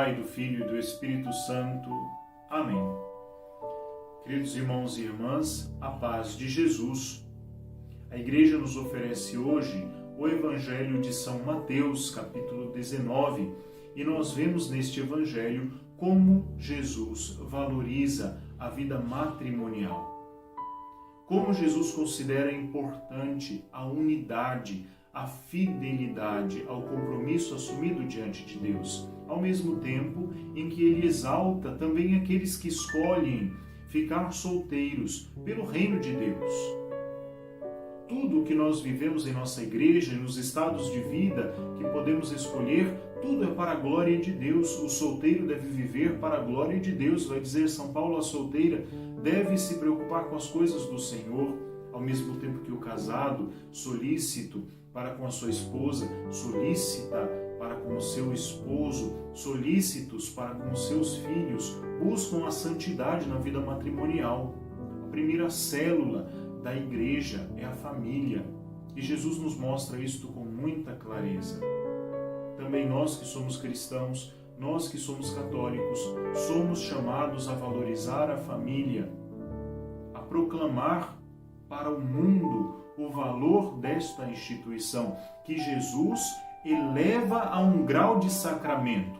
Pai, do Filho e do Espírito Santo. Amém. Queridos irmãos e irmãs, a paz de Jesus. A Igreja nos oferece hoje o Evangelho de São Mateus, capítulo 19, e nós vemos neste Evangelho como Jesus valoriza a vida matrimonial. Como Jesus considera importante a unidade, a fidelidade ao compromisso assumido diante de Deus, ao mesmo tempo em que ele exalta também aqueles que escolhem ficar solteiros pelo reino de Deus. Tudo o que nós vivemos em nossa igreja, nos estados de vida que podemos escolher, tudo é para a glória de Deus. O solteiro deve viver para a glória de Deus, vai dizer São Paulo. A solteira deve se preocupar com as coisas do Senhor, ao mesmo tempo que o casado, solícito para com a sua esposa, solícita para com o seu esposo, solícitos para com os seus filhos, buscam a santidade na vida matrimonial. A primeira célula da igreja é a família, e Jesus nos mostra isto com muita clareza. Também nós que somos cristãos, nós que somos católicos, somos chamados a valorizar a família, a proclamar para o mundo o valor desta instituição, que Jesus eleva a um grau de sacramento.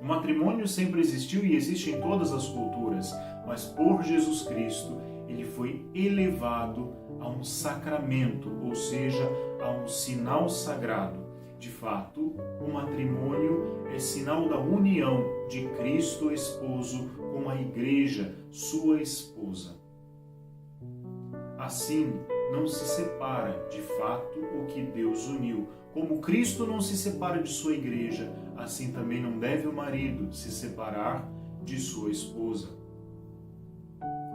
O matrimônio sempre existiu e existe em todas as culturas, mas por Jesus Cristo ele foi elevado a um sacramento, ou seja, a um sinal sagrado. De fato, o matrimônio é sinal da união de Cristo esposo com a igreja, sua esposa. Assim, não se separa, de fato, o que Deus uniu. Como Cristo não se separa de sua igreja, assim também não deve o marido se separar de sua esposa.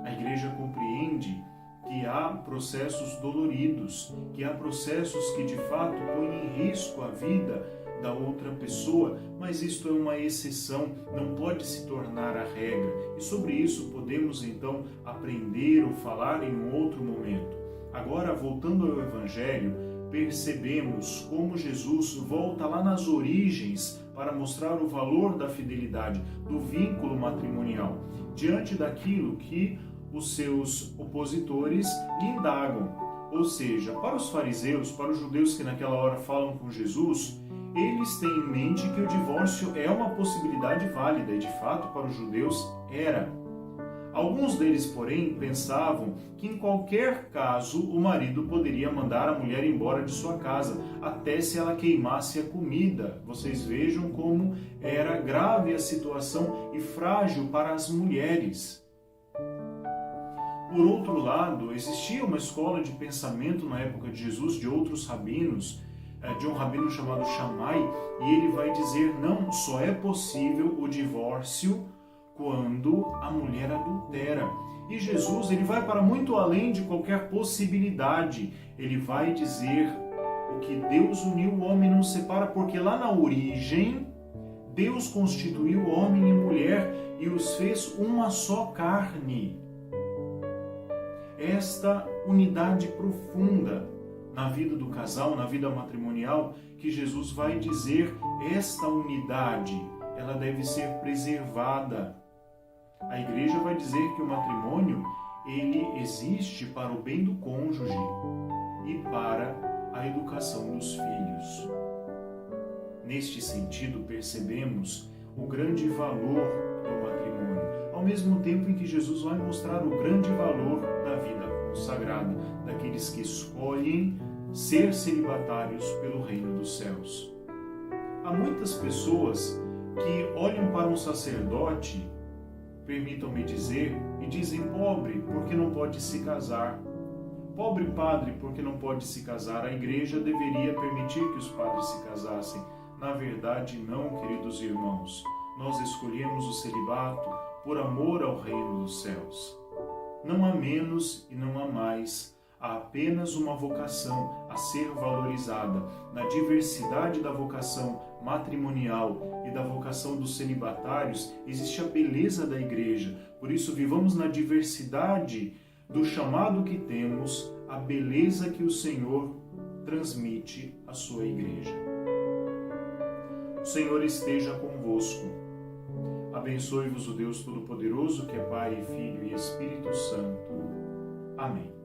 A igreja compreende que há processos doloridos, que há processos que de fato põem em risco a vida da outra pessoa, mas isto é uma exceção, não pode se tornar a regra. E sobre isso podemos então aprender ou falar em um outro momento. Agora, voltando ao Evangelho, percebemos como Jesus volta lá nas origens para mostrar o valor da fidelidade, do vínculo matrimonial, diante daquilo que os seus opositores lhe indagam. Ou seja, para os fariseus, para os judeus que naquela hora falam com Jesus, eles têm em mente que o divórcio é uma possibilidade válida, e de fato para os judeus era. Alguns deles, porém, pensavam que em qualquer caso o marido poderia mandar a mulher embora de sua casa, até se ela queimasse a comida. Vocês vejam como era grave a situação e frágil para as mulheres. Por outro lado, existia uma escola de pensamento na época de Jesus, de outros rabinos, de um rabino chamado Shammai, e ele vai dizer, não, só é possível o divórcio quando a mulher adultera. E Jesus, ele vai para muito além de qualquer possibilidade. Ele vai dizer, o que Deus uniu, o homem não separa, porque lá na origem, Deus constituiu homem e mulher e os fez uma só carne. Esta unidade profunda na vida do casal, na vida matrimonial, que Jesus vai dizer, esta unidade, ela deve ser preservada. A igreja vai dizer que o matrimônio, ele existe para o bem do cônjuge e para a educação dos filhos. Neste sentido, percebemos o grande valor do matrimônio, ao mesmo tempo em que Jesus vai mostrar o grande valor da vida consagrada, daqueles que escolhem ser celibatários pelo reino dos céus. Há muitas pessoas que olham para um sacerdote, permitam-me dizer, e dizem, pobre, porque não pode se casar. Pobre padre, porque não pode se casar. A igreja deveria permitir que os padres se casassem. Na verdade, não, queridos irmãos. Nós escolhemos o celibato por amor ao reino dos céus. Não há menos e não há mais. Há apenas uma vocação a ser valorizada. Na diversidade da vocação matrimonial e da vocação dos celibatários, existe a beleza da igreja. Por isso, vivamos na diversidade do chamado que temos, a beleza que o Senhor transmite à sua igreja. Senhor esteja convosco. Abençoe-vos o Deus Todo-Poderoso, que é Pai, Filho e Espírito Santo. Amém.